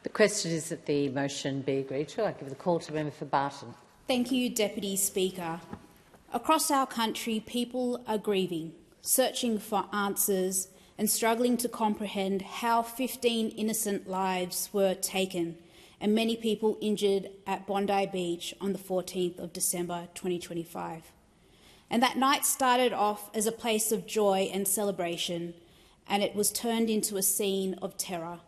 The question is that the motion be agreed to. I give the call to the member for Barton. Thank you, Deputy Speaker. Across our country, people are grieving, searching for answers and struggling to comprehend how 15 innocent lives were taken and many people injured at Bondi Beach on the 14th of December 2025. And that night started off as a place of joy and celebration, and it was turned into a scene of terror.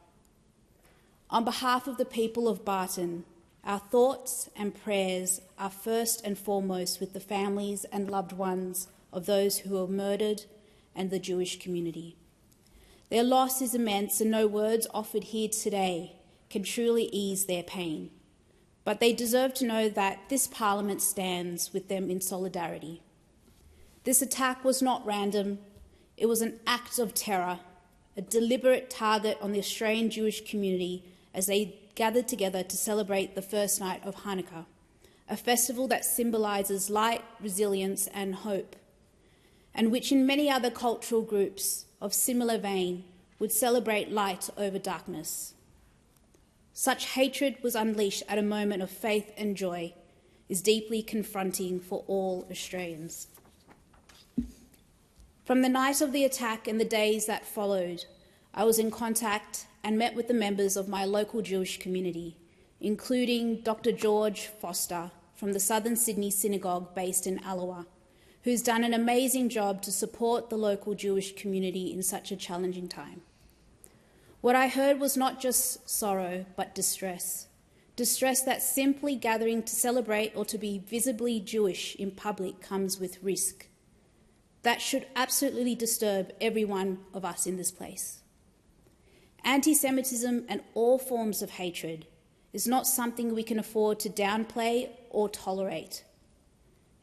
On behalf of the people of Barton, our thoughts and prayers are first and foremost with the families and loved ones of those who were murdered and the Jewish community. Their loss is immense, and no words offered here today can truly ease their pain. But they deserve to know that this Parliament stands with them in solidarity. This attack was not random. It was an act of terror, a deliberate target on the Australian Jewish community as they gathered together to celebrate the first night of Hanukkah, a festival that symbolises light, resilience and hope, and which in many other cultural groups of similar vein would celebrate light over darkness. Such hatred was unleashed at a moment of faith and joy is deeply confronting for all Australians. From the night of the attack and the days that followed, I was in contact and met with the members of my local Jewish community, including Dr. George Foster from the Southern Sydney Synagogue based in Allawa, who's done an amazing job to support the local Jewish community in such a challenging time. What I heard was not just sorrow, but distress. Distress that simply gathering to celebrate or to be visibly Jewish in public comes with risk. That should absolutely disturb every one of us in this place. Anti-Semitism and all forms of hatred is not something we can afford to downplay or tolerate.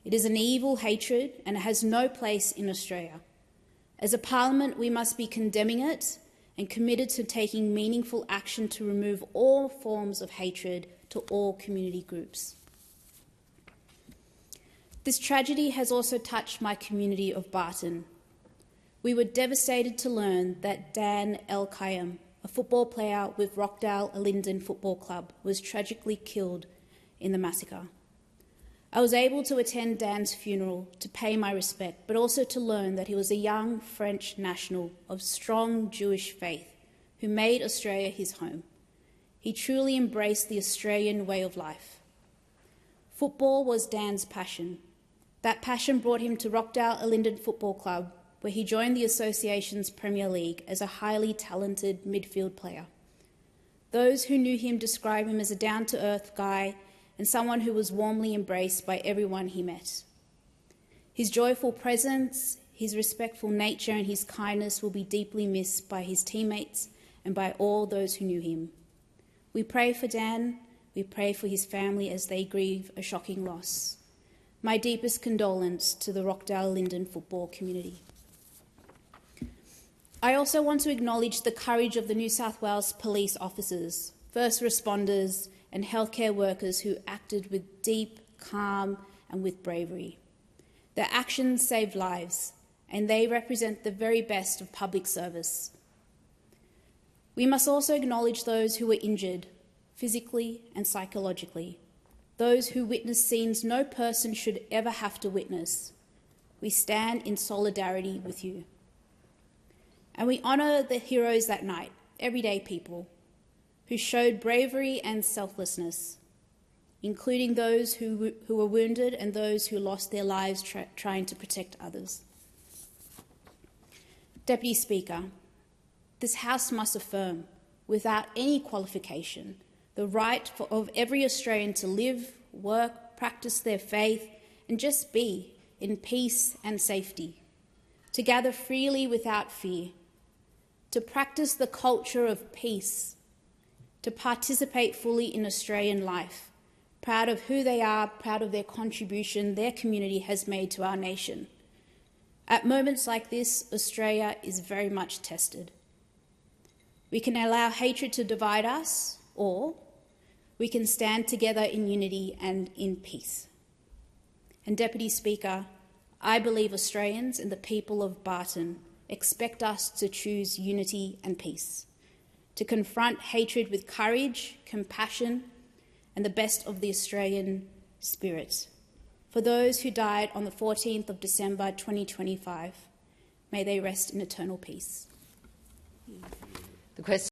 It is an evil hatred and it has no place in Australia. As a Parliament, we must be condemning it and committed to taking meaningful action to remove all forms of hatred to all community groups. This tragedy has also touched my community of Barton. We were devastated to learn that Dan El-Kayem, a football player with Rockdale Linden Football Club, was tragically killed in the massacre. I was able to attend Dan's funeral to pay my respect, but also to learn that he was a young French national of strong Jewish faith who made Australia his home. He truly embraced the Australian way of life. Football was Dan's passion. That passion brought him to Rockdale Linden Football Club, where he joined the association's Premier League as a highly talented midfield player. Those who knew him describe him as a down-to-earth guy and someone who was warmly embraced by everyone he met. His joyful presence, his respectful nature and his kindness will be deeply missed by his teammates and by all those who knew him. We pray for Dan, we pray for his family as they grieve a shocking loss. My deepest condolence to the Rockdale Linden football community. I also want to acknowledge the courage of the New South Wales police officers, first responders and healthcare workers who acted with deep calm and with bravery. Their actions saved lives, and they represent the very best of public service. We must also acknowledge those who were injured, physically and psychologically, those who witnessed scenes no person should ever have to witness. We stand in solidarity with you. And we honour the heroes that night, everyday people, who showed bravery and selflessness, including those who were wounded and those who lost their lives trying to protect others. Deputy Speaker, this House must affirm, without any qualification, the right of every Australian to live, work, practice their faith, and just be in peace and safety, to gather freely without fear, to practice the culture of peace, to participate fully in Australian life, proud of who they are, proud of their contribution their community has made to our nation. At moments like this, Australia is very much tested. We can allow hatred to divide us, or we can stand together in unity and in peace. And Deputy Speaker, I believe Australians and the people of Barton expect us to choose unity and peace, to confront hatred with courage, compassion, and the best of the Australian spirit. For those who died on the 14th of December 2025, may they rest in eternal peace. The question